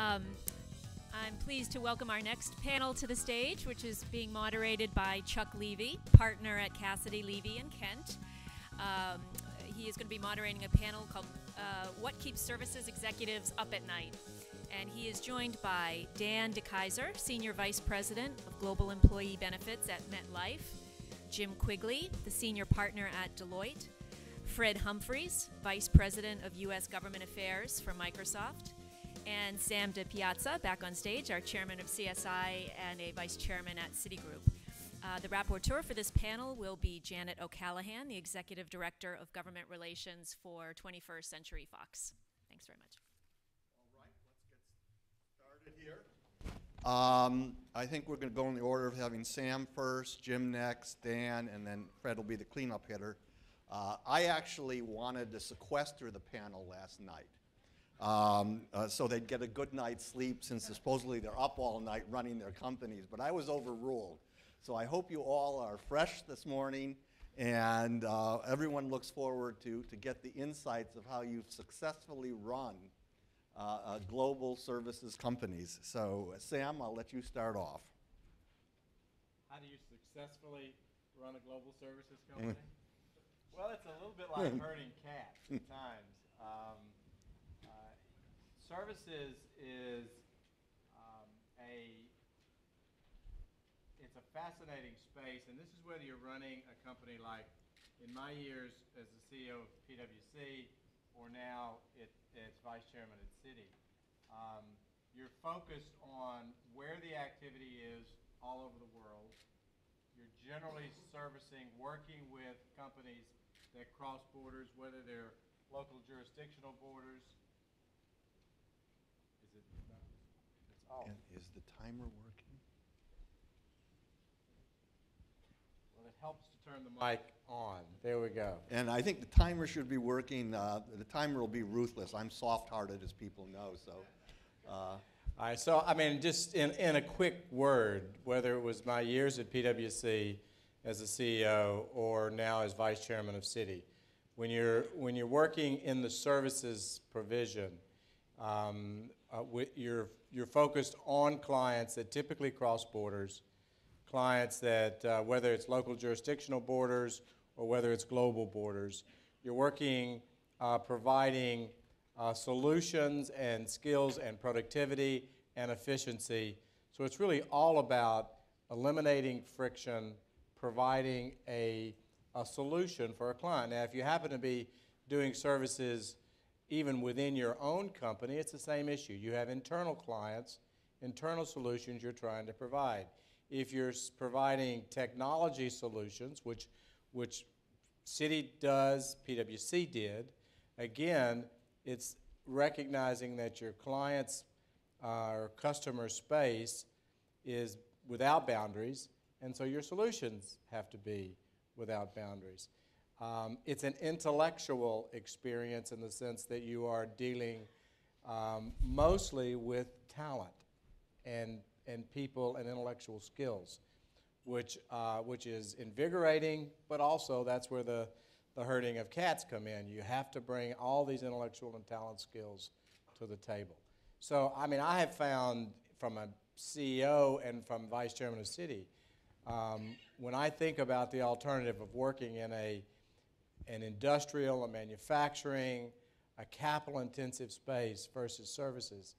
Um, I'm pleased to welcome our next panel to the stage, which is being moderated by Chuck Levy, partner at Cassidy, Levy & Kent. He is going to be moderating a panel called What Keeps Services Executives Up at Night. And he is joined by Dan DeKaiser, Senior Vice President of Global Employee Benefits at MetLife, Jim Quigley, the Senior Partner at Deloitte, Fred Humphreys, Vice President of U.S. Government Affairs for Microsoft, and Sam DiPiazza, back on stage, our Chairman of CSI and a Vice Chairman at Citigroup. The rapporteur for this panel will be Janet O'Callaghan, the Executive Director of Government Relations for 21st Century Fox. Thanks very much. Here. I think we're going to go in the order of having Sam first, Jim next, Dan, and then Fred will be the cleanup hitter. I actually wanted to sequester the panel last night so they'd get a good night's sleep since supposedly they're up all night running their companies, but I was overruled. So I hope you all are fresh this morning, and everyone looks forward to get the insights of how you've successfully run global services companies. So, Sam, I'll let you start off. How do you successfully run a global services company? Well, it's a little bit like herding cats at times. Services is it's a fascinating space, and this is whether you're running a company like, in my years as the CEO of PwC, or now as Vice Chairman at Citi. You're focused on where the activity is all over the world. You're generally servicing, working with companies that cross borders, whether they're local jurisdictional borders. Is it? No, it's off. And is the timer working? Well, it helps to turn the mic on. There we go. And I think the timer should be working. The timer will be ruthless. I'm soft-hearted, as people know. So, all right. So, I mean, just in a quick word, whether it was my years at PwC as a CEO or now as Vice Chairman of Citi, when you're working in the services provision, you're focused on clients that typically cross borders, clients that, whether it's local jurisdictional borders or whether it's global borders, you're working providing solutions and skills and productivity and efficiency. So it's really all about eliminating friction, providing a solution for a client. Now, if you happen to be doing services even within your own company, it's the same issue. You have internal clients, internal solutions you're trying to provide. If you're providing technology solutions, which Citi does, PwC did, again, it's recognizing that your client's or customer space is without boundaries, and so your solutions have to be without boundaries. It's an intellectual experience in the sense that you are dealing mostly with talent and people and intellectual skills, which is invigorating, but also that's where the herding of cats come in. You have to bring all these intellectual and talent skills to the table. So, I mean, I have found from a CEO and from Vice Chairman of Citi, when I think about the alternative of working in an industrial, a manufacturing, a capital-intensive space versus services,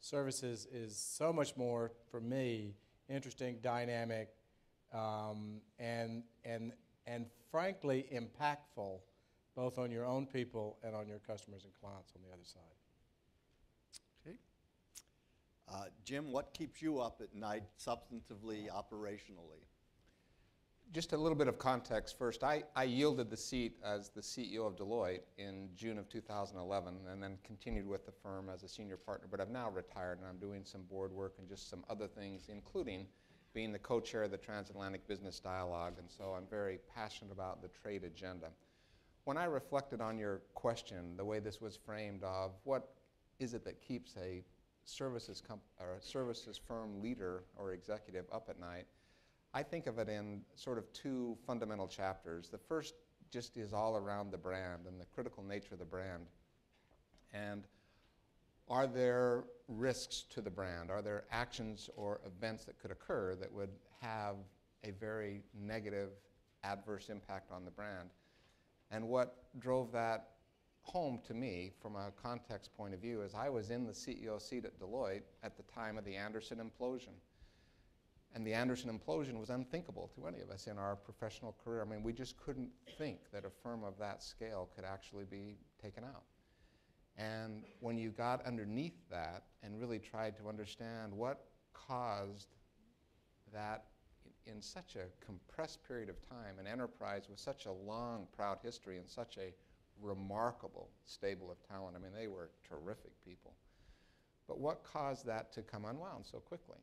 services is so much more, for me, interesting, dynamic, and frankly impactful, both on your own people and on your customers and clients on the other side. Okay. Jim, what keeps you up at night substantively, operationally? Just a little bit of context first. I yielded the seat as the CEO of Deloitte in June of 2011 and then continued with the firm as a senior partner, but I've now retired and I'm doing some board work and just some other things, including being the co-chair of the Transatlantic Business Dialogue, and so I'm very passionate about the trade agenda. When I reflected on your question, the way this was framed of what is it that keeps a services firm leader or executive up at night, I think of it in sort of two fundamental chapters. The first just is all around the brand and the critical nature of the brand. And are there risks to the brand? Are there actions or events that could occur that would have a very negative, adverse impact on the brand? And what drove that home to me from a context point of view is I was in the CEO seat at Deloitte at the time of the Anderson implosion. And the Anderson implosion was unthinkable to any of us in our professional career. I mean, we just couldn't think that a firm of that scale could actually be taken out. And when you got underneath that and really tried to understand what caused that in such a compressed period of time, an enterprise with such a long, proud history and such a remarkable stable of talent. I mean, they were terrific people. But what caused that to come unwound so quickly?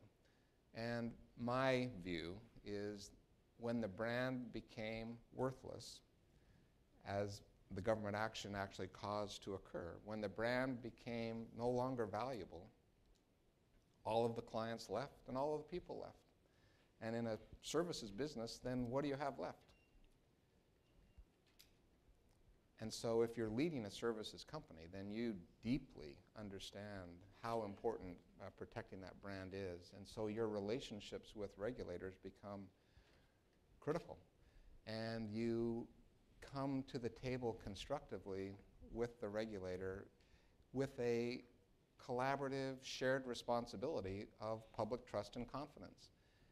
And my view is when the brand became worthless, as the government action actually caused to occur, when the brand became no longer valuable, all of the clients left and all of the people left. And in a services business, then what do you have left? And so if you're leading a services company, then you deeply understand how important protecting that brand is. And so your relationships with regulators become critical. And you come to the table constructively with the regulator with a collaborative, shared responsibility of public trust and confidence.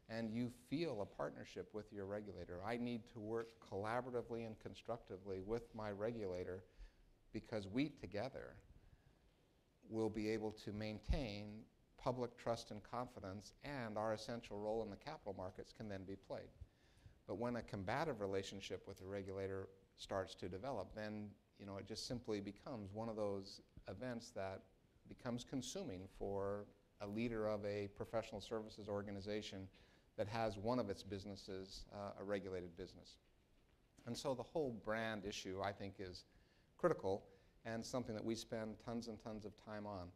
And you feel a partnership with your regulator. I need to work collaboratively and constructively with my regulator because we together will be able to maintain public trust and confidence, and our essential role in the capital markets can then be played. But when a combative relationship with the regulator starts to develop, then it just simply becomes one of those events that becomes consuming for a leader of a professional services organization that has one of its businesses a regulated business. And so the whole brand issue, I think, is critical and something that we spend tons and tons of time on.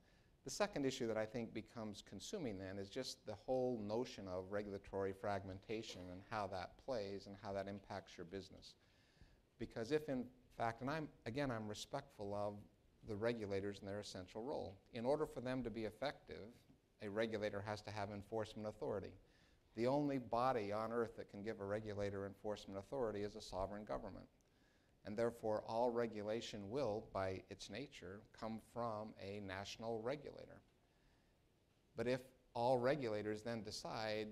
The second issue that I think becomes consuming then is just the whole notion of regulatory fragmentation and how that plays and how that impacts your business. Because if in fact, and I'm respectful of the regulators and their essential role. In order for them to be effective, a regulator has to have enforcement authority. The only body on earth that can give a regulator enforcement authority is a sovereign government. And therefore, all regulation will, by its nature, come from a national regulator. But if all regulators then decide,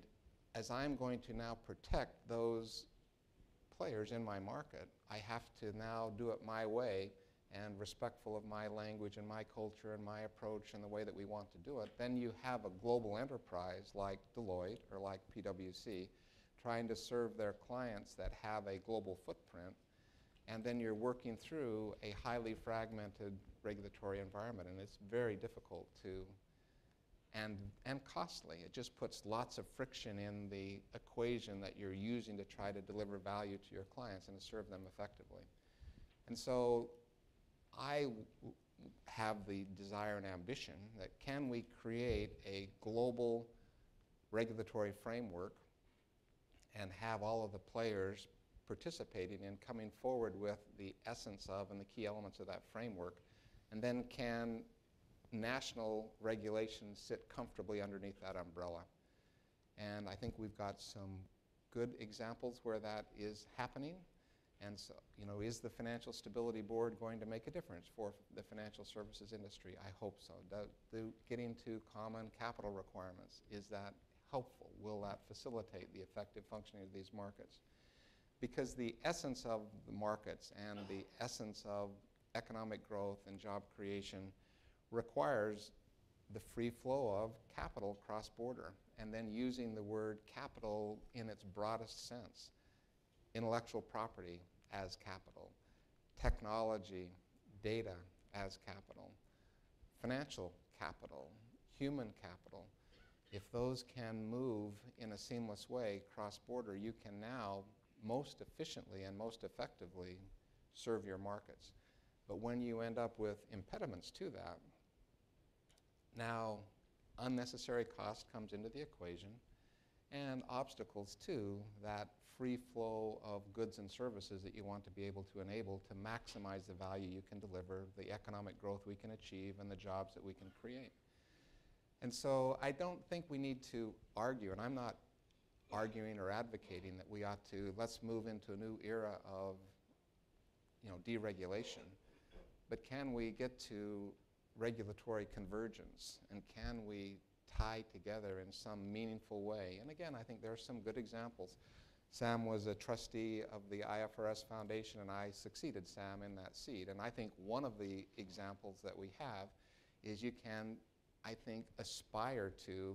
as I'm going to now protect those players in my market, I have to now do it my way and respectful of my language and my culture and my approach and the way that we want to do it, then you have a global enterprise like Deloitte or like PwC trying to serve their clients that have a global footprint, and then you're working through a highly fragmented regulatory environment, and it's very difficult to, and costly. It just puts lots of friction in the equation that you're using to try to deliver value to your clients and to serve them effectively. And so I have the desire and ambition that can we create a global regulatory framework and have all of the players participating in coming forward with the essence of and the key elements of that framework, and then can national regulations sit comfortably underneath that umbrella. And I think we've got some good examples where that is happening. And so, is the Financial Stability Board going to make a difference for the financial services industry? I hope so. Getting to common capital requirements, is that helpful? Will that facilitate the effective functioning of these markets? Because the essence of the markets and the essence of economic growth and job creation requires the free flow of capital cross-border, and then using the word capital in its broadest sense. Intellectual property as capital, technology, data as capital, financial capital, human capital. If those can move in a seamless way cross-border, you can now most efficiently and most effectively serve your markets. But when you end up with impediments to that, now unnecessary cost comes into the equation, and obstacles to that free flow of goods and services that you want to be able to enable to maximize the value you can deliver, the economic growth we can achieve, and the jobs that we can create. And so I don't think we need to argue, and I'm not arguing or advocating that we ought to, let's move into a new era of deregulation. But can we get to regulatory convergence, and can we tie together in some meaningful way? And again, I think there are some good examples. Sam was a trustee of the IFRS Foundation, and I succeeded Sam in that seat. And I think one of the examples that we have is you can, I think, aspire to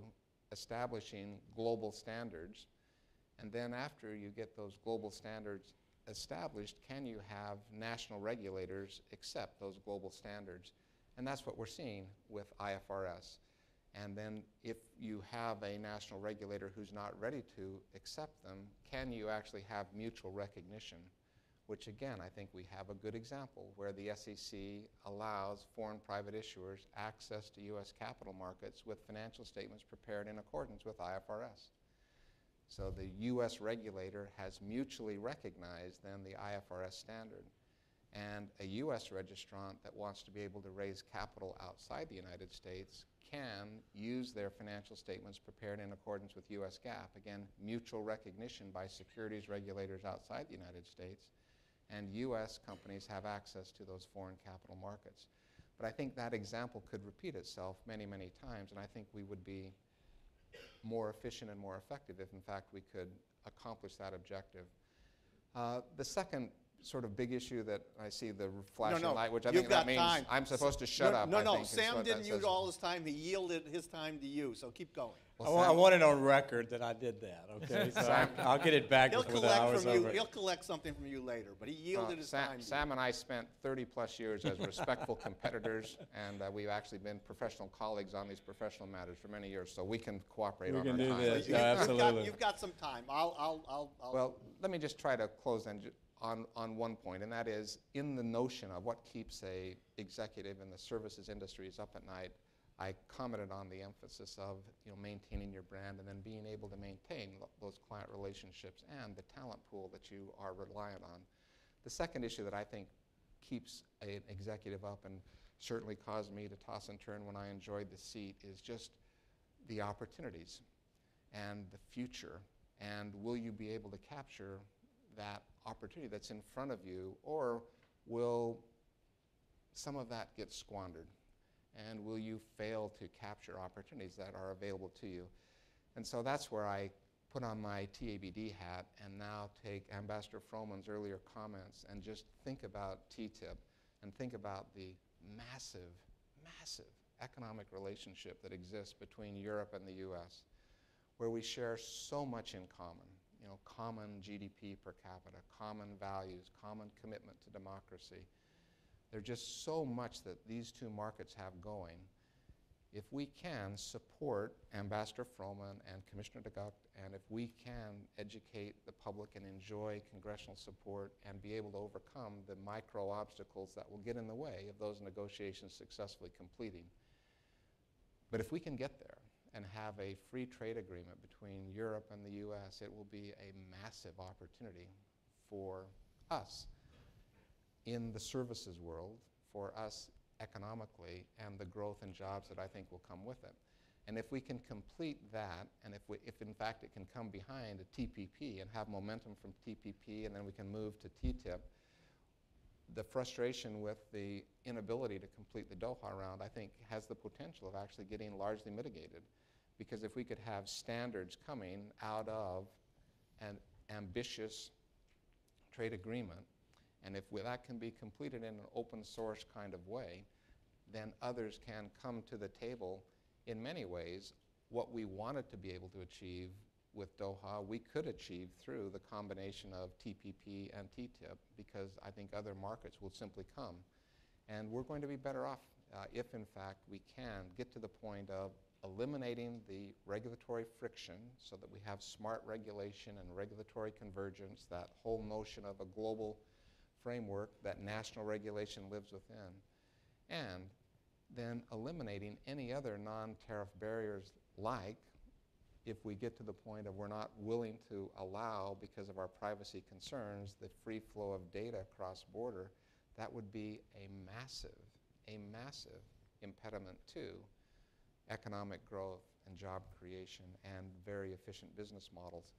establishing global standards. And then after you get those global standards established, can you have national regulators accept those global standards? And that's what we're seeing with IFRS. And then if you have a national regulator who's not ready to accept them, can you actually have mutual recognition? Which again, I think we have a good example where the SEC allows foreign private issuers access to US capital markets with financial statements prepared in accordance with IFRS. So the US regulator has mutually recognized then the IFRS standard. And a US registrant that wants to be able to raise capital outside the United States can use their financial statements prepared in accordance with US GAAP. Again, mutual recognition by securities regulators outside the United States, and US companies have access to those foreign capital markets. But I think that example could repeat itself many, many times, and I think we would be more efficient and more effective if, in fact, we could accomplish that objective. The second sort of big issue that I see the flashing light, which I think that means time. I'm supposed to shut up. No, Sam didn't use all his time. He yielded his time to you, so keep going. Well, I want it on record that I did that, okay? So I'll get it back before the hour's over. He'll collect something from you later, but he yielded his time to you. Sam and I spent 30-plus years as respectful competitors, and we've actually been professional colleagues on these professional matters for many years, so we can cooperate on our time. We can do this, absolutely. You've got some time. Well, let me just try to close then on one point, and that is in the notion of what keeps a executive in the services industries up at night. I commented on the emphasis of maintaining your brand and then being able to maintain those client relationships and the talent pool that you are reliant on. The second issue that I think keeps an executive up and certainly caused me to toss and turn when I enjoyed the seat is just the opportunities and the future, and will you be able to capture that opportunity that's in front of you, or will some of that get squandered? And will you fail to capture opportunities that are available to you? And so that's where I put on my TABD hat and now take Ambassador Froman's earlier comments and just think about TTIP and think about the massive, massive economic relationship that exists between Europe and the US, where we share so much in common. Common GDP per capita, common values, common commitment to democracy. There's just so much that these two markets have going. If we can support Ambassador Froman and Commissioner de Gucht, and if we can educate the public and enjoy congressional support and be able to overcome the micro obstacles that will get in the way of those negotiations successfully completing. But if we can get there and have a free trade agreement between Europe and the US, it will be a massive opportunity for us in the services world, for us economically, and the growth and jobs that I think will come with it. And if we can complete that, and if in fact it can come behind a TPP and have momentum from TPP, and then we can move to TTIP, the frustration with the inability to complete the Doha round, I think, has the potential of actually getting largely mitigated. Because if we could have standards coming out of an ambitious trade agreement, and if that can be completed in an open source kind of way, then others can come to the table. In many ways, what we wanted to be able to achieve with Doha, we could achieve through the combination of TPP and TTIP, because I think other markets will simply come. And we're going to be better off if, in fact, we can get to the point of eliminating the regulatory friction so that we have smart regulation and regulatory convergence, that whole notion of a global framework that national regulation lives within, and then eliminating any other non-tariff barriers like if we get to the point of we're not willing to allow, because of our privacy concerns, the free flow of data cross-border, that would be a massive impediment to economic growth and job creation and very efficient business models.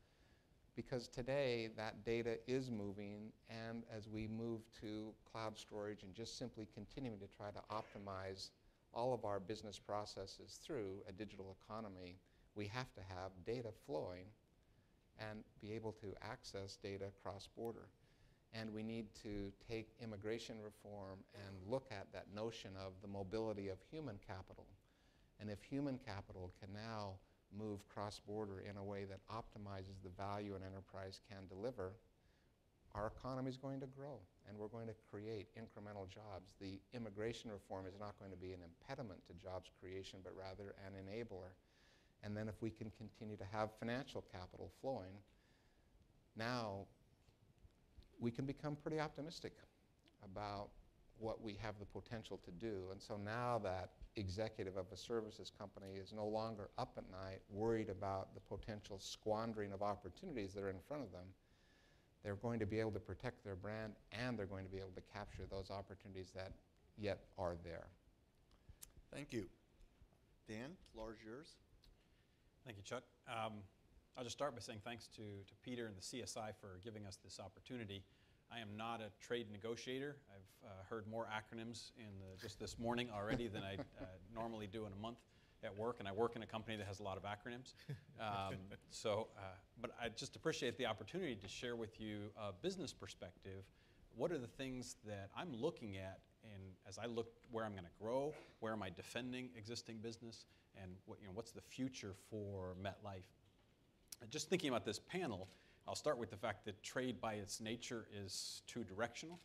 Because today that data is moving, and as we move to cloud storage and just simply continuing to try to optimize all of our business processes through a digital economy, we have to have data flowing and be able to access data cross-border. And we need to take immigration reform and look at that notion of the mobility of human capital. And if human capital can now move cross-border in a way that optimizes the value an enterprise can deliver, our economy is going to grow, and we're going to create incremental jobs. The immigration reform is not going to be an impediment to jobs creation, but rather an enabler. And then if we can continue to have financial capital flowing, now we can become pretty optimistic about what we have the potential to do. And so now that executive of a services company is no longer up at night worried about the potential squandering of opportunities that are in front of them, they're going to be able to protect their brand, and they're going to be able to capture those opportunities that yet are there. Thank you. Dan, the floor is yours. Thank you, Chuck. I'll just start by saying thanks to Peter and the CSI for giving us this opportunity. I am not a trade negotiator. I've heard more acronyms just this morning already than I normally do in a month at work, and I work in a company that has a lot of acronyms. But I just appreciate the opportunity to share with you a business perspective. What are the things that I'm looking at, and as I look where I'm going to grow, where am I defending existing business, and what's the future for MetLife? Just thinking about this panel, I'll start with the fact that trade by its nature is two-directional.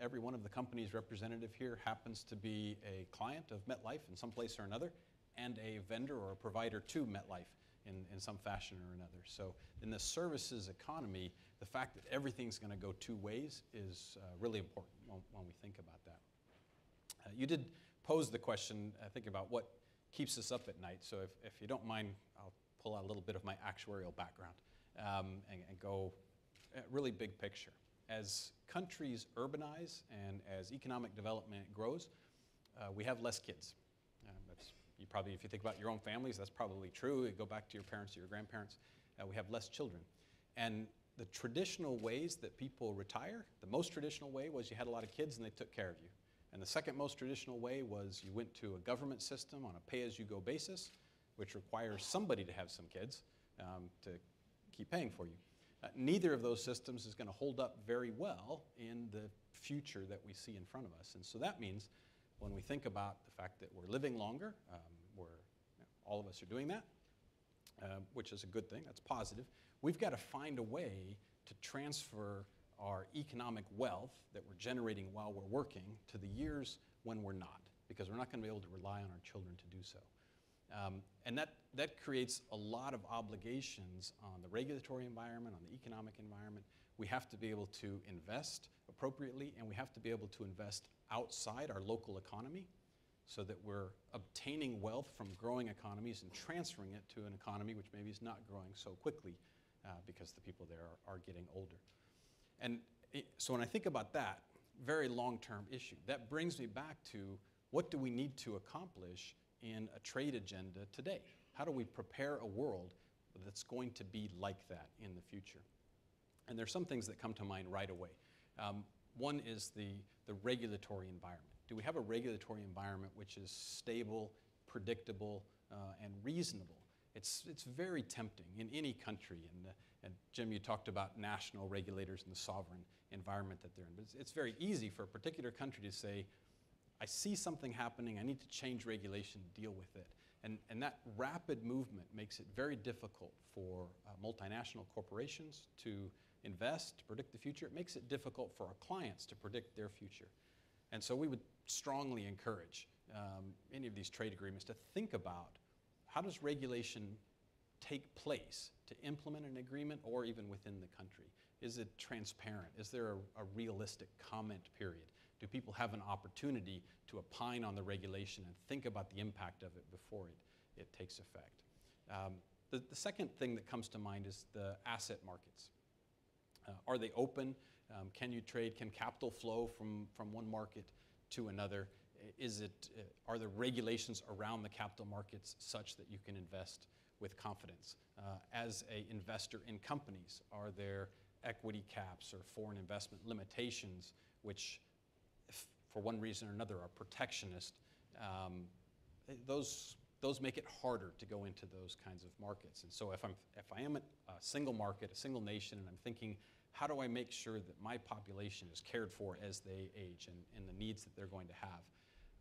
Every one of the companies represented here happens to be a client of MetLife in some place or another, and a vendor or a provider to MetLife in some fashion or another. So in the services economy, the fact that everything's going to go two ways is really important when we think about that. You did pose the question, I think, about what keeps us up at night. So if you don't mind, I'll pull out a little bit of my actuarial background and go really big picture. As countries urbanize and as economic development grows, we have less kids. If you think about your own families, that's probably true. You go back to your parents or your grandparents, we have less children. And the traditional ways that people retire, the most traditional way was you had a lot of kids and they took care of you. And the second most traditional way was you went to a government system on a pay-as-you-go basis, which requires somebody to have some kids to keep paying for you. Neither of those systems is going to hold up very well in the future that we see in front of us. And so that means when we think about the fact that we're living longer, all of us are doing that, which is a good thing, that's positive, we've got to find a way to transfer our economic wealth that we're generating while we're working to the years when we're not, because we're not going to be able to rely on our children to do so. And that creates a lot of obligations on the regulatory environment, on the economic environment. We have to be able to invest appropriately, and we have to be able to invest outside our local economy so that we're obtaining wealth from growing economies and transferring it to an economy which maybe is not growing so quickly because the people there are getting older. And so when I think about that very long-term issue, that brings me back to what do we need to accomplish in a trade agenda today? How do we prepare a world that's going to be like that in the future? And there's some things that come to mind right away. One is the regulatory environment. Do we have a regulatory environment which is stable, predictable, and reasonable? It's very tempting in any country. And Jim, you talked about national regulators and the sovereign environment that they're in. But it's very easy for a particular country to say, I see something happening, I need to change regulation to deal with it. And that rapid movement makes it very difficult for multinational corporations to invest, to predict the future. It makes it difficult for our clients to predict their future. And so we would strongly encourage any of these trade agreements to think about how does regulation take place to implement an agreement or even within the country? Is it transparent? Is there a realistic comment period? Do people have an opportunity to opine on the regulation and think about the impact of it before it takes effect? The second thing that comes to mind is the asset markets. Are they open? Can you trade? Can capital flow from one market to another? Are there regulations around the capital markets such that you can invest with confidence? As an investor in companies, are there equity caps or foreign investment limitations which, if for one reason or another, are protectionist? Those make it harder to go into those kinds of markets. And so if I am a single market, a single nation, and I'm thinking, how do I make sure that my population is cared for as they age and the needs that they're going to have?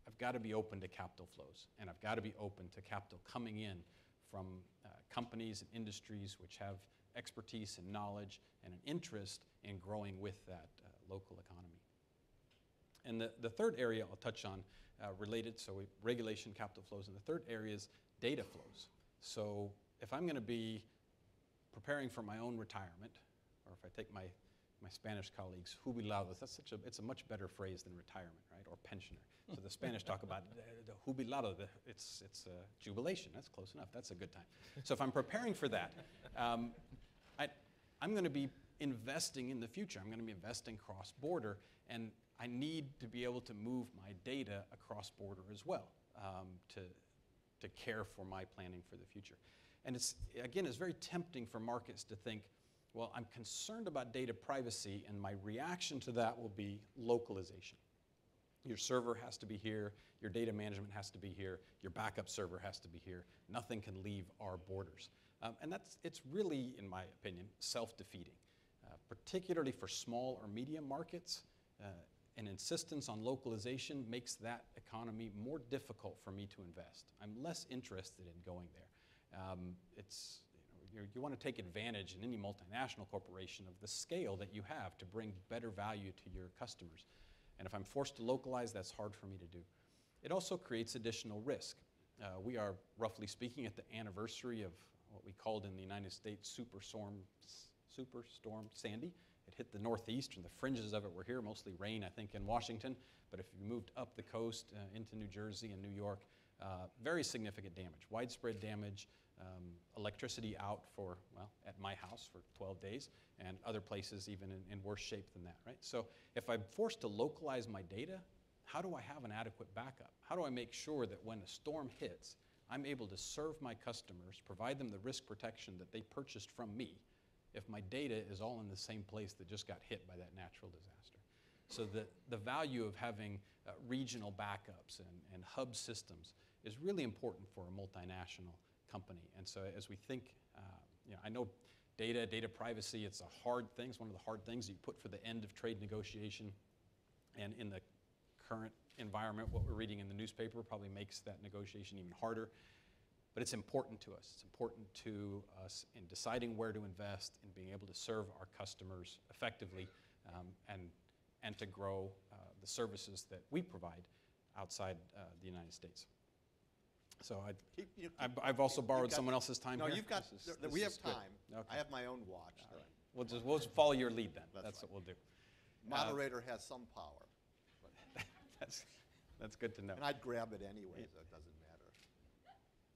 I've got to be open to capital flows, and I've got to be open to capital coming in from companies and industries which have expertise and knowledge and an interest in growing with that local economy. And the third area I'll touch on related, so regulation, capital flows, and the third area is data flows. So if I'm going to be preparing for my own retirement, or if I take my Spanish colleagues, jubilados, it's a much better phrase than retirement, right, or pensioner. So the Spanish talk about the jubilado, it's jubilation, that's close enough, that's a good time. So if I'm preparing for that, I'm going to be investing in the future. I'm going to be investing cross-border, and I need to be able to move my data across border as well to care for my planning for the future. And it's very tempting for markets to think, well, I'm concerned about data privacy, and my reaction to that will be localization. Your server has to be here, your data management has to be here, your backup server has to be here. Nothing can leave our borders. And it's really, in my opinion, self-defeating, particularly for small or medium markets. An insistence on localization makes that economy more difficult for me to invest. I'm less interested in going there. You want to take advantage in any multinational corporation of the scale that you have to bring better value to your customers. And if I'm forced to localize, that's hard for me to do. It also creates additional risk. We are, roughly speaking, at the anniversary of what we called in the United States Superstorm Sandy. It hit the Northeast, and the fringes of it were here, mostly rain, I think, in Washington. But if you moved up the coast into New Jersey and New York, very significant damage, widespread damage, electricity out for, well, at my house for 12 days, and other places even in worse shape than that, right? So if I'm forced to localize my data, how do I have an adequate backup? How do I make sure that when a storm hits, I'm able to serve my customers, provide them the risk protection that they purchased from me, if my data is all in the same place that just got hit by that natural disaster? So the value of having regional backups and hub systems is really important for a multinational company. And so as we think, I know data privacy, it's a hard thing. It's one of the hard things you put for the end of trade negotiation. And in the current environment, what we're reading in the newspaper probably makes that negotiation even harder. But it's important to us. It's important to us in deciding where to invest, in being able to serve our customers effectively, and to grow the services that we provide outside the United States. So I've also borrowed someone else's time here. No, you've got, we have good. time. Okay. I have my own watch. All right. We'll just follow your lead then. That's what we'll do. Moderator has some power. That's good to know. And I'd grab it anyway, so it doesn't matter.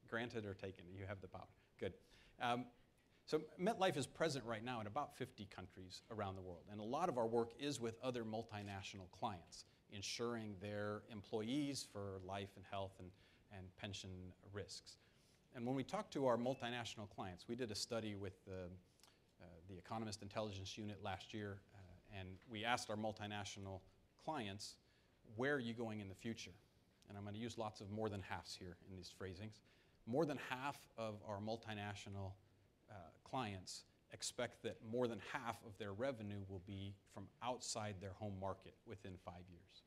Granted or taken, you have the power. Good. So MetLife is present right now in about 50 countries around the world. And a lot of our work is with other multinational clients, ensuring their employees for life and health and pension risks. And when we talk to our multinational clients, we did a study with the Economist Intelligence Unit last year, and we asked our multinational clients, where are you going in the future? And I'm going to use lots of more than halves here in these phrasings. More than half of our multinational clients expect that more than half of their revenue will be from outside their home market within 5 years.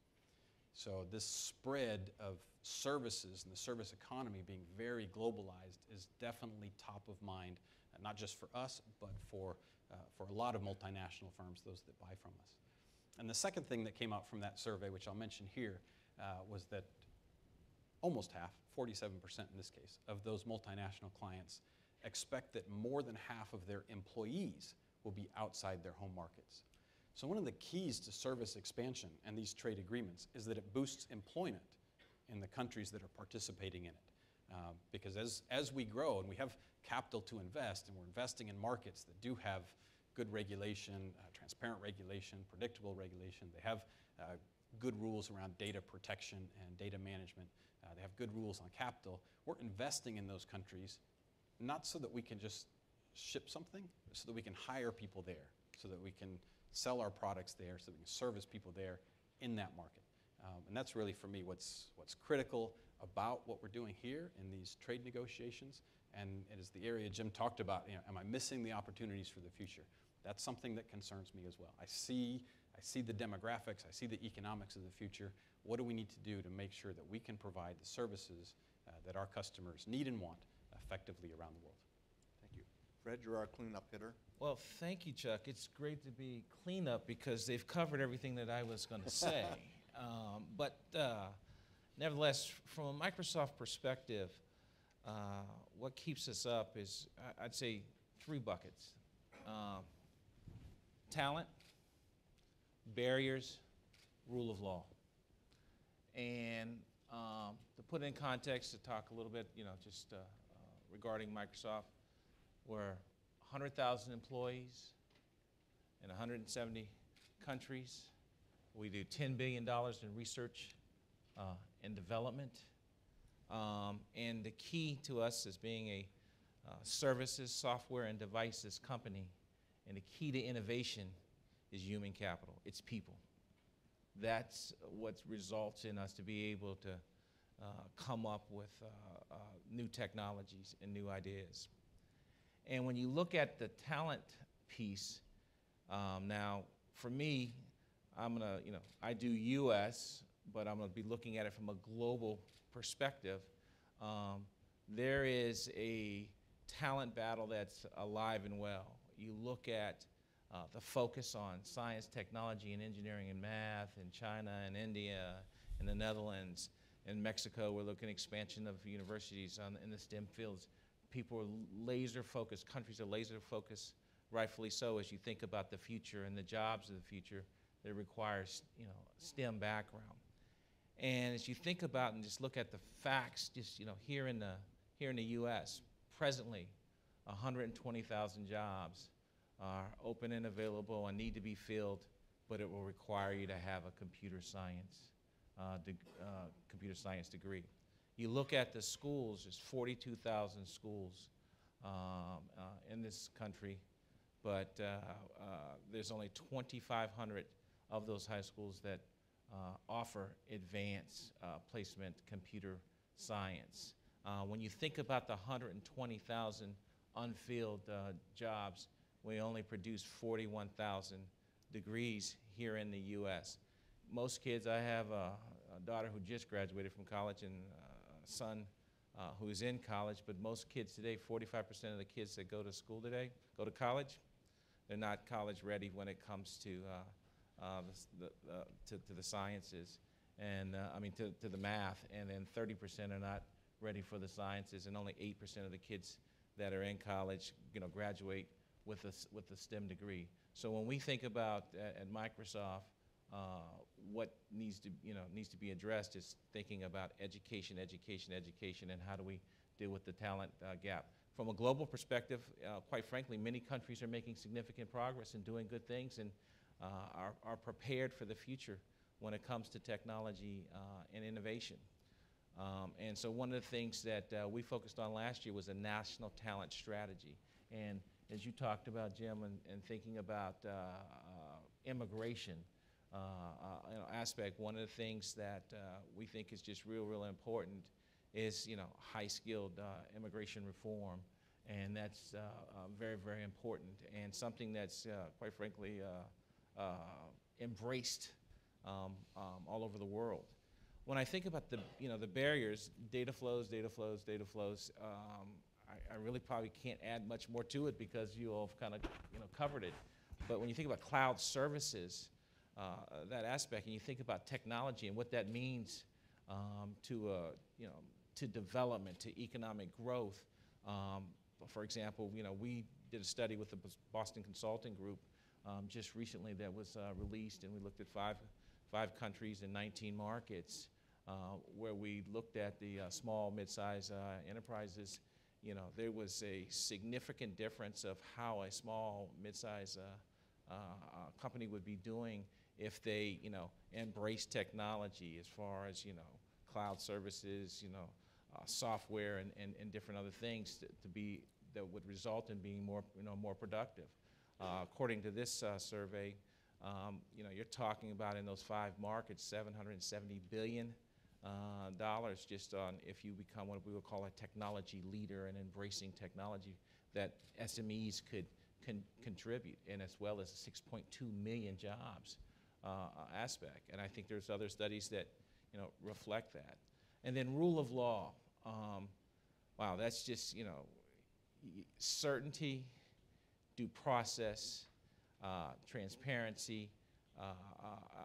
So this spread of services and the service economy being very globalized is definitely top of mind, not just for us, but for a lot of multinational firms, those that buy from us. And the second thing that came out from that survey, which I'll mention here, was that almost half, 47% in this case, of those multinational clients expect that more than half of their employees will be outside their home markets. So one of the keys to service expansion and these trade agreements is that it boosts employment in the countries that are participating in it. Because as we grow and we have capital to invest, and we're investing in markets that do have good regulation, transparent regulation, predictable regulation, they have good rules around data protection and data management, they have good rules on capital, we're investing in those countries not so that we can just ship something, but so that we can hire people there, so that we can sell our products there, so that we can service people there in that market. And that's really, for me, what's critical about what we're doing here in these trade negotiations. And it is the area Jim talked about, am I missing the opportunities for the future? That's something that concerns me as well. I see the demographics, I see the economics of the future. What do we need to do to make sure that we can provide the services that our customers need and want effectively around the world? Thank you. Fred, you're our cleanup hitter. Well, thank you, Chuck. It's great to be cleanup because they've covered everything that I was going to say. But nevertheless, from a Microsoft perspective, what keeps us up is, I'd say, 3 buckets. Talent, barriers, rule of law. And to put it in context, to talk a little bit, just regarding Microsoft, we're 100,000 employees in 170 countries. We do $10 billion in research and development. And the key to us as being a services, software, and devices company, and the key to innovation is human capital. It's people. That's what results in us to be able to come up with new technologies and new ideas. And when you look at the talent piece, now for me, I do U.S., but I'm gonna be looking at it from a global perspective. There is a talent battle that's alive and well. You look at the focus on science, technology, and engineering and math in China and India and the Netherlands and Mexico. We're looking at expansion of universities in the STEM fields. People are laser focused, countries are laser focused, rightfully so, as you think about the future and the jobs of the future that requires STEM background. And as you think about and just look at the facts, just here in the U.S., presently, 120,000 jobs are open and available and need to be filled, but it will require you to have a computer science degree. You look at the schools, there's 42,000 schools in this country, but there's only 2,500 of those high schools that offer advanced placement computer science. When you think about the 120,000 unfilled jobs, we only produce 41,000 degrees here in the U.S. Most kids, I have a daughter who just graduated from college and a son who's in college, but most kids today, 45% of the kids that go to school today, go to college, they're not college ready when it comes to the sciences, and to the math, and then 30% are not ready for the sciences, and only 8% of the kids that are in college, graduate with a STEM degree. So when we think about at Microsoft, what needs to be addressed is thinking about education, and how do we deal with the talent gap. From a global perspective, quite frankly, many countries are making significant progress and doing good things, and are prepared for the future when it comes to technology and innovation. And so one of the things that we focused on last year was a national talent strategy. And as you talked about, Jim, and thinking about immigration aspect, one of the things that we think is just real important is high-skilled immigration reform. And that's very, very important, and something that's quite frankly embraced all over the world. When I think about the barriers, data flows, I really probably can't add much more to it because you all have kind of covered it. But when you think about cloud services, that aspect, and you think about technology and what that means to development, to economic growth. For example, we did a study with the Boston Consulting Group just recently that was released, and we looked at five countries and 19 markets where we looked at the small, mid-sized enterprises, you know, there was a significant difference of how a small, mid-sized company would be doing if they, you know, embrace technology as far as, you know, cloud services, you know, software and different other things to be, that would result in being more, you know, more productive. According to this survey, you know, you're talking about in those 5 markets, $770 billion just on if you become what we would call a technology leader and embracing technology that SMEs could contribute, and as well as 6.2 million jobs aspect. And I think there's other studies that, you know, reflect that. And then rule of law. Wow, that's just, you know, certainty, due process, transparency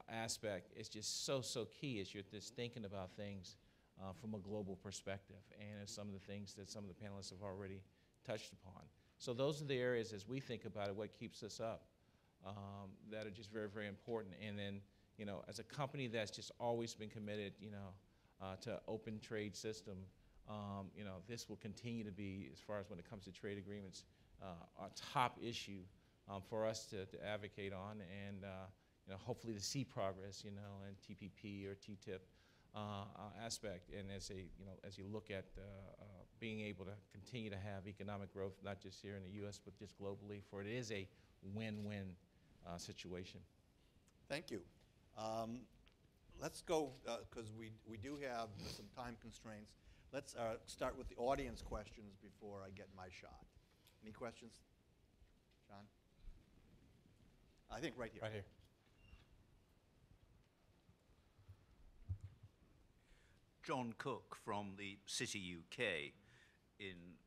aspect is just so key as you're just thinking about things from a global perspective, and as some of the things that some of the panelists have already touched upon. So those are the areas, as we think about it, what keeps us up, that are just very, very important. And then, you know, as a company that's just always been committed, you know, to open trade system, you know, this will continue to be, as far as when it comes to trade agreements, a top issue for us to advocate on, and you know, hopefully to see progress, you know, in TPP or TTIP aspect. And as you know, as you look at being able to continue to have economic growth, not just here in the U.S., but just globally, for it is a win-win situation. Thank you. Let's go, because we do have some time constraints. Let's start with the audience questions before I get my shot. Any questions? John? I think right here. Right here. John Cook from the City UK in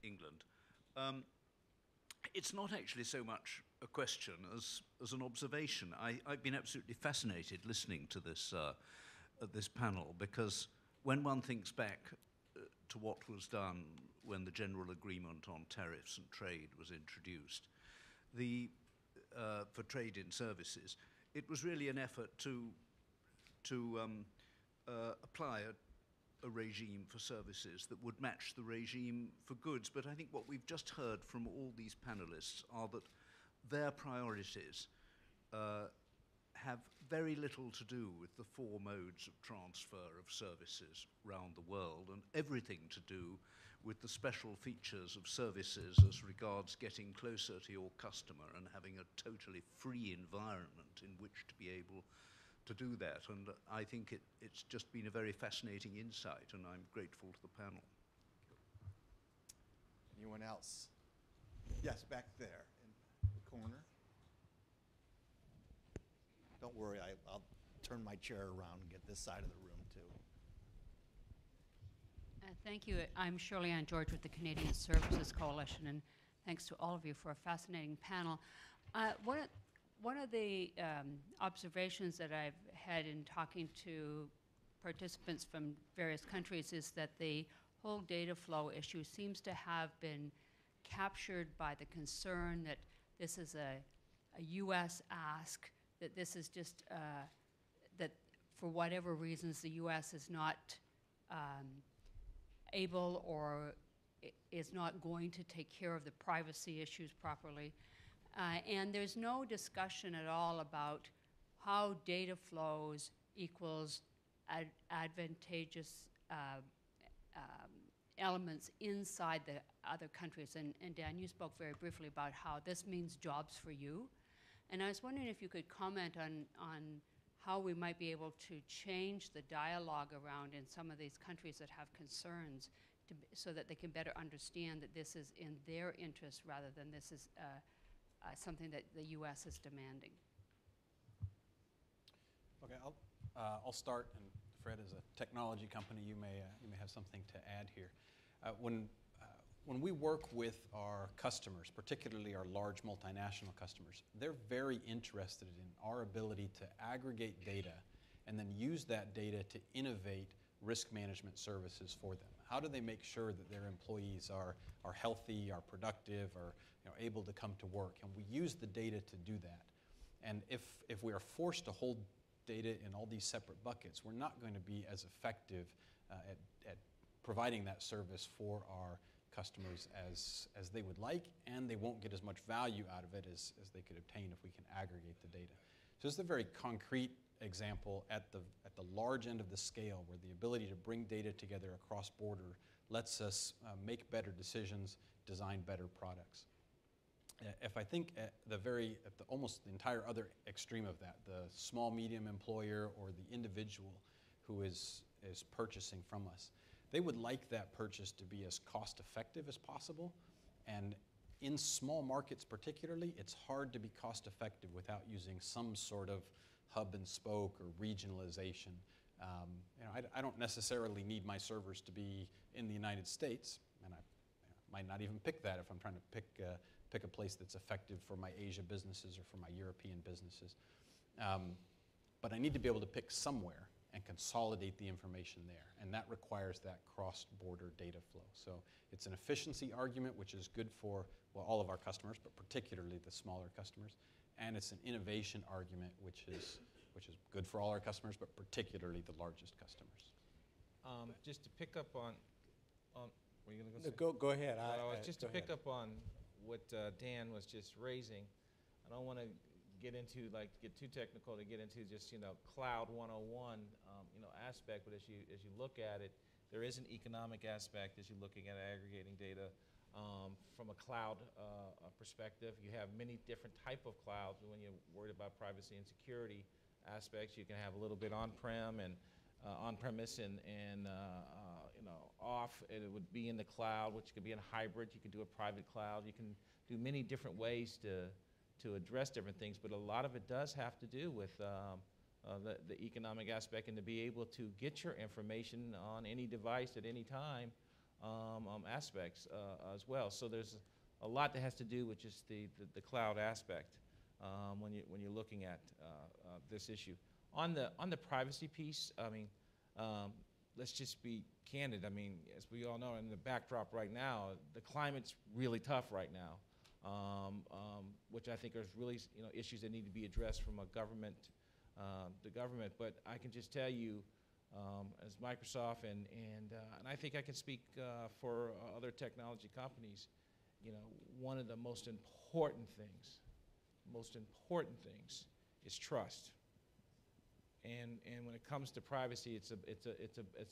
England. It's not actually so much a question as an observation. I've been absolutely fascinated listening to this panel, because when one thinks back to what was done when the General Agreement on Tariffs and Trade was introduced, for trade in services, it was really an effort to apply a regime for services that would match the regime for goods. But I think what we've just heard from all these panelists are that their priorities have very little to do with the 4 modes of transfer of services around the world, and everything to do with the special features of services as regards getting closer to your customer and having a totally free environment in which to be able to do that. And I think it's just been a very fascinating insight, and I'm grateful to the panel. Anyone else? Yes, back there in the corner. Don't worry, I'll turn my chair around and get this side of the room too. Thank you. I'm Shirley Ann George with the Canadian Services Coalition, and thanks to all of you for a fascinating panel. One of the observations that I've had in talking to participants from various countries is that the whole data flow issue seems to have been captured by the concern that this is a U.S. ask, that this is just, that for whatever reasons the U.S. is not able or is not going to take care of the privacy issues properly. And there's no discussion at all about how data flows equals advantageous elements inside the other countries. And Dan, you spoke very briefly about how this means jobs for you. And I was wondering if you could comment on how we might be able to change the dialogue around in some of these countries that have concerns so that they can better understand that this is in their interest rather than this is something that the U.S. is demanding. Okay, I'll start, and Fred, as a technology company, you may have something to add here. When we work with our customers, particularly our large multinational customers, they're very interested in our ability to aggregate data and then use that data to innovate risk management services for them. How do they make sure that their employees are healthy, are productive, are able to come to work? And we use the data to do that. And if we are forced to hold data in all these separate buckets, we're not going to be as effective at providing that service for our customers as they would like, and they won't get as much value out of it as they could obtain if we can aggregate the data. So this is a very concrete example at the large end of the scale, where the ability to bring data together across border lets us make better decisions, design better products. If I think at almost the entire other extreme of that, the small medium employer or the individual who is purchasing from us, they would like that purchase to be as cost effective as possible, and in small markets particularly, it's hard to be cost effective without using some sort of hub and spoke or regionalization. I don't necessarily need my servers to be in the United States, and I might not even pick that if I'm trying to pick a place that's effective for my Asia businesses or for my European businesses. But I need to be able to pick somewhere and consolidate the information there, and that requires that cross-border data flow. So it's an efficiency argument, which is good for all of our customers, but particularly the smaller customers, and it's an innovation argument, which is good for all our customers, but particularly the largest customers. Just to pick up on were you going to go? Go ahead. Just to pick up on what Dan was just raising, I don't want to get too technical to get into just cloud 101 aspect, but as you look at it, there is an economic aspect as you're looking at aggregating data from a cloud perspective. You have many different type of clouds. When you're worried about privacy and security aspects, you can have a little bit on-prem and on-premise and off, and it would be in the cloud, which could be in a hybrid. You can do a private cloud. You can do many different ways to address different things, but a lot of it does have to do with the economic aspect, and to be able to get your information on any device at any time aspects as well. So there's a lot that has to do with just the cloud aspect when you're looking at this issue. On the privacy piece, I mean, let's just be candid. I mean, as we all know, in the backdrop right now, the climate's really tough right now, which I think are really issues that need to be addressed from the government. But I can just tell you, as Microsoft and I think I can speak for other technology companies, one of the most important things is trust. And when it comes to privacy, it's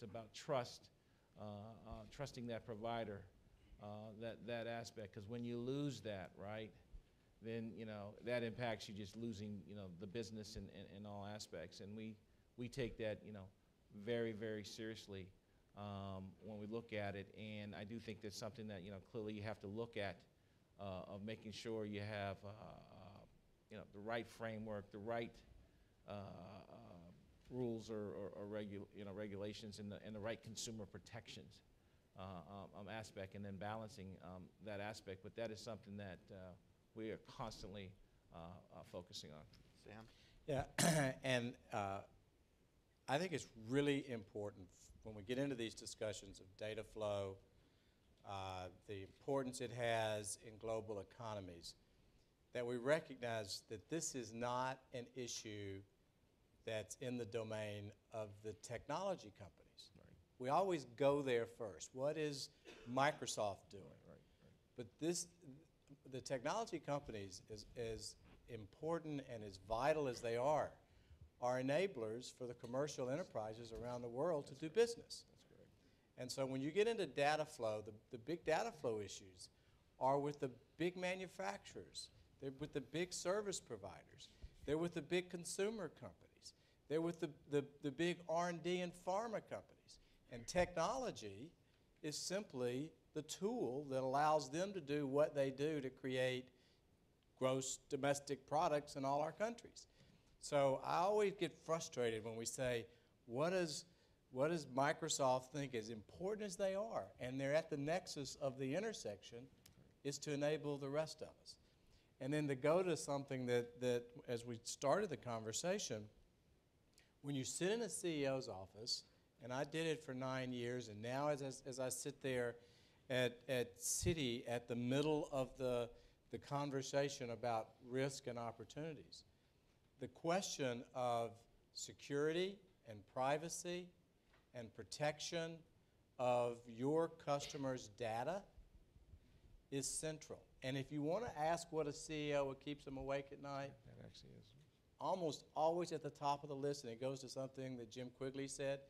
about trust, trusting that provider, that aspect. Because when you lose that, right, then that impacts you just losing the business in all aspects. And we take that very, very seriously when we look at it. And I do think that's something that clearly you have to look at, of making sure you have the right framework, the right rules or regulations, and the right consumer protections aspect, and then balancing that aspect. But that is something that we are constantly focusing on. Sam? Yeah, and I think it's really important when we get into these discussions of data flow, the importance it has in global economies, that we recognize that this is not an issue that's in the domain of the technology companies. Right. We always go there first. What is Microsoft doing? Right. But the technology companies, as important and as vital as they are enablers for the commercial enterprises around the world to do business. That's correct. And so when you get into data flow, the big data flow issues are with the big manufacturers. They're with the big service providers. They're with the big consumer companies. They're with the big R&D and pharma companies. And technology is simply the tool that allows them to do what they do to create gross domestic products in all our countries. So I always get frustrated when we say, what does Microsoft think, as important as they are, and they're at the nexus of the intersection, is to enable the rest of us. And then to go to something that as we started the conversation, when you sit in a CEO's office, and I did it for 9 years, and now as I sit there at Citi at the middle of the conversation about risk and opportunities, the question of security and privacy and protection of your customers' data is central. And if you want to ask what a CEO, what keeps them awake at night, That actually is. almost always at the top of the list, and it goes to something that Jim Quigley said,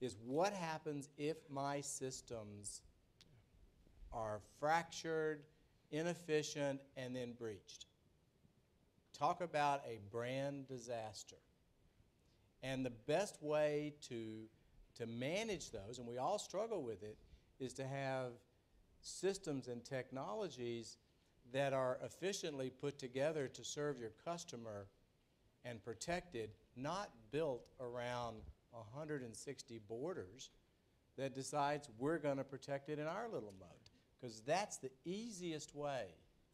is what happens if my systems are fractured, inefficient, and then breached? Talk about a brand disaster. And the best way to manage those, and we all struggle with it, is to have systems and technologies that are efficiently put together to serve your customer and protected, not built around 160 borders that decides we're going to protect it in our little moat. Because that's the easiest way,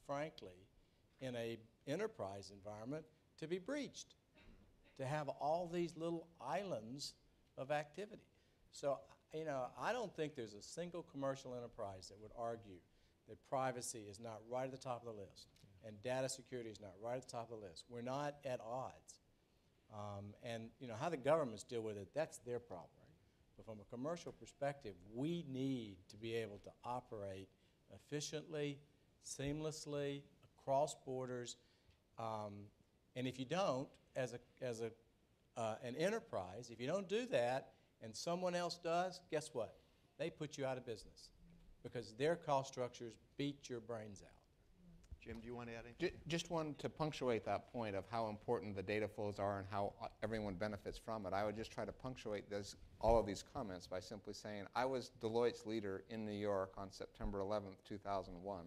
frankly, in an enterprise environment to be breached, to have all these little islands of activity. So, you know, I don't think there's a single commercial enterprise that would argue that privacy is not right at the top of the list and data security is not right at the top of the list. We're not at odds. And, you know, how the governments deal with it, that's their problem. But from a commercial perspective, we need to be able to operate efficiently, seamlessly, across borders. And if you don't, as an enterprise, if you don't do that and someone else does, guess what? They put you out of business because their cost structures beat your brains out. Jim, do you want to add anything? Just wanted to punctuate that point of how important the data flows are and how everyone benefits from it. I would just try to punctuate all of these comments by simply saying I was Deloitte's leader in New York on September 11th, 2001,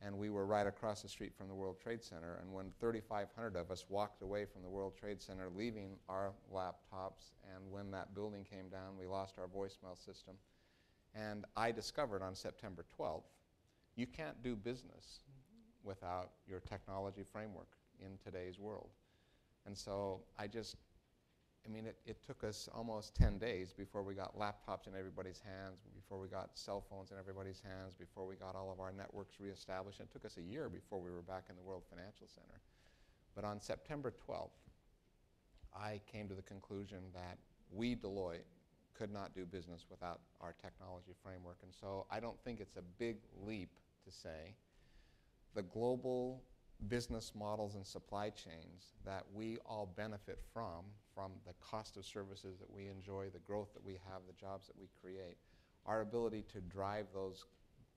and we were right across the street from the World Trade Center. And when 3,500 of us walked away from the World Trade Center leaving our laptops, and when that building came down, we lost our voicemail system. And I discovered on September 12th, you can't do business without your technology framework in today's world. And so it took us almost 10 days before we got laptops in everybody's hands, before we got cell phones in everybody's hands, before we got all of our networks reestablished. And it took us a year before we were back in the World Financial Center. But on September 12th, I came to the conclusion that we, Deloitte, could not do business without our technology framework. And so I don't think it's a big leap to say the global business models and supply chains that we all benefit from the cost of services that we enjoy, the growth that we have, the jobs that we create, our ability to drive those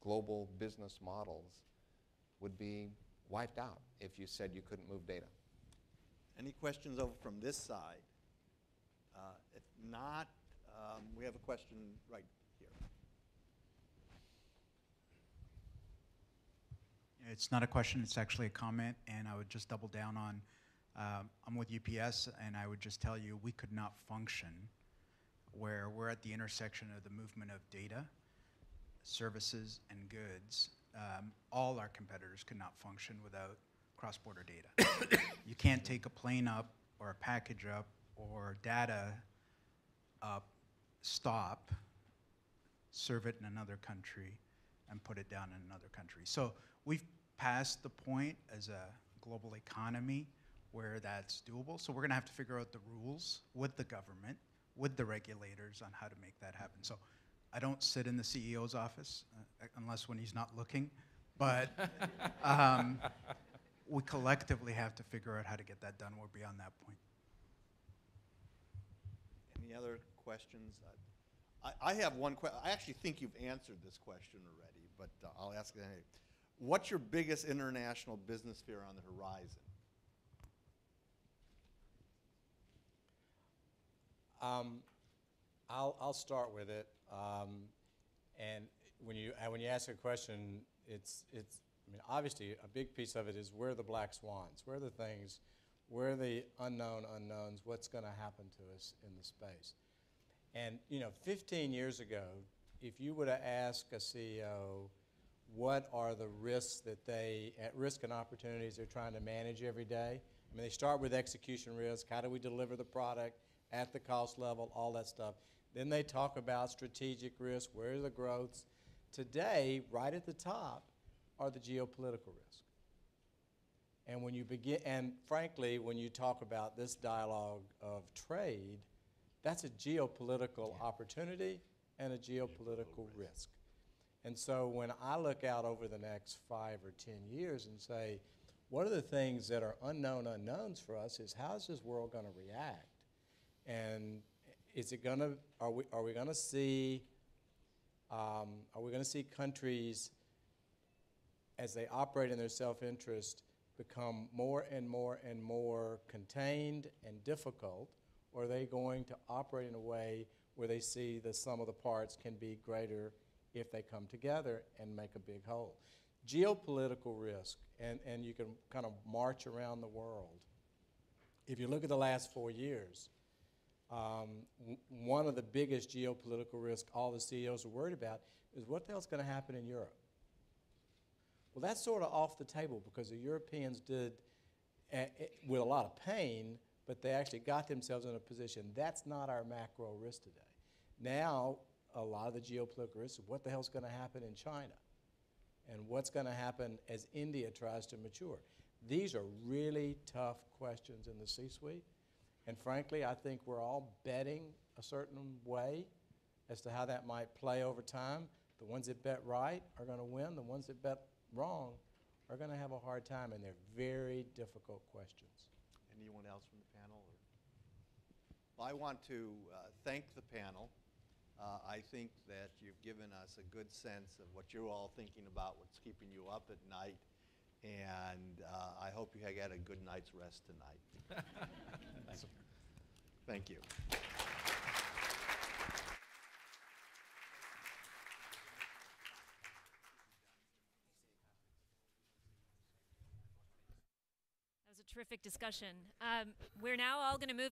global business models would be wiped out if you said you couldn't move data. Any questions over from this side? If not, we have a question right here. It's not a question, it's actually a comment, and I would just double down on, I'm with UPS, and I would just tell you we could not function where we're at the intersection of the movement of data, services, and goods. All our competitors could not function without cross-border data. You can't take a plane up or a package up or data up, stop, serve it in another country, and put it down in another country. So we've passed the point as a global economy where that's doable. So we're going to have to figure out the rules with the government, with the regulators on how to make that happen. So I don't sit in the CEO's office, unless when he's not looking. But we collectively have to figure out how to get that done. We're beyond that point. Any other questions? I have one question. I actually think you've answered this question already, but I'll ask it anyway. What's your biggest international business fear on the horizon? I'll start with it. And when you ask a question, it's obviously a big piece of it is where are the black swans? Where are the things? Where are the unknown unknowns? What's going to happen to us in the space? And 15 years ago, if you would have asked a CEO what are the risks risk and opportunities they're trying to manage every day, they start with execution risk. How do we deliver the product at the cost level? All that stuff. Then they talk about strategic risk. Where are the growths? Today, right at the top, are the geopolitical risks. And when you begin, and frankly, when you talk about this dialogue of trade, that's a geopolitical opportunity and a geopolitical risk. And so when I look out over the next 5 or 10 years and say, what are the things that are unknown unknowns for us is how is this world going to react? And is it going to, are we going to see countries as they operate in their self-interest become more and more and more contained and difficult, or are they going to operate in a way where they see the sum of the parts can be greater if they come together and make a big whole? Geopolitical risk, and you can kind of march around the world. If you look at the last 4 years, one of the biggest geopolitical risks all the CEOs are worried about is what the hell's going to happen in Europe? Well, that's sort of off the table because the Europeans did, with a lot of pain, but they actually got themselves in a position. That's not our macro risk today. Now, a lot of the geopolitical risk is what the hell's going to happen in China and what's going to happen as India tries to mature. These are really tough questions in the C-suite. And frankly, I think we're all betting a certain way as to how that might play over time. The ones that bet right are going to win. The ones that bet wrong are going to have a hard time, and they're very difficult questions. Anyone else from the panel? Well, I want to thank the panel. I think that you've given us a good sense of what you're all thinking about, what's keeping you up at night, and I hope you had a good night's rest tonight. Thank you. That was a terrific discussion. We're now all going to move